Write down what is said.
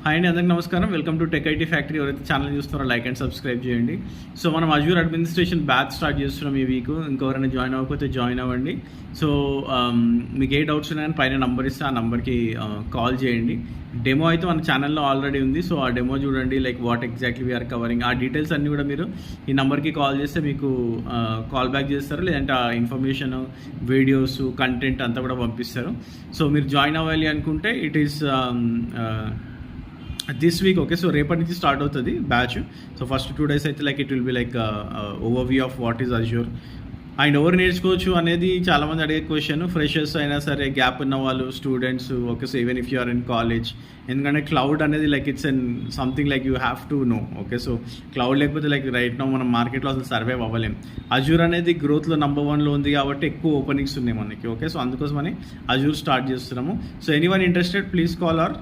Hi అండి, అందరికీ నమస్కారం. Welcome to tech IT factory. ఎవరైతే ఛానల్ చూస్తున్నారో లైక్ అండ్ సబ్స్క్రైబ్ చేయండి. సో మనం అజూర్ అడ్మినిస్ట్రేషన్ బ్యాచ్ స్టార్ట్ చేస్తున్నాం ఈ వీక్. ఇంకెవరైనా జాయిన్ అవ్వకపోతే జాయిన్ అవ్వండి. సో మీకు ఏ డౌట్స్ ఉన్నాయని పైన నంబర్ ఇస్తే ఆ నెంబర్కి కాల్ చేయండి. డెమో అయితే మన ఛానల్లో ఆల్రెడీ ఉంది. సో ఆ డెమో చూడండి, like what exactly we are covering. ఆ డీటెయిల్స్ అన్నీ కూడా మీరు ఈ నెంబర్కి కాల్ చేస్తే మీకు కాల్ బ్యాక్ చేస్తారు, లేదంటే ఆ ఇన్ఫర్మేషన్, వీడియోస్, కంటెంట్ అంతా కూడా పంపిస్తారు. సో మీరు జాయిన్ అవ్వాలి అనుకుంటే it is this week. Okay, so రేపటి నుంచి స్టార్ట్ అవుతుంది బ్యాచ్. సో ఫస్ట్ 2 days అయితే like it will be like overview of what is Azure and ఎవరు నేర్చుకోవచ్చు అనేది చాలామంది అడిగే క్వశ్చన్. ఫ్రెషర్స్ అయినా సరే, గ్యాప్ ఉన్న వాళ్ళు, students. Okay, so even if you are in college. ఎందుకంటే క్లౌడ్ అనేది like it's and something like you have to know. Okay, so cloud లేకపోతే లైక్ రైట్ నో మనం మార్కెట్లో అసలు సర్వైవ్ అవ్వలేం. అజూర్ అనేది గ్రోత్లో నెంబర్ 1లో ఉంది కాబట్టి ఎక్కువ ఓపెనింగ్స్ ఉన్నాయి మనకి. ఓకే, సో అందుకోసమని అజూర్ స్టార్ట్ చేస్తున్నాము. So anyone interested please call or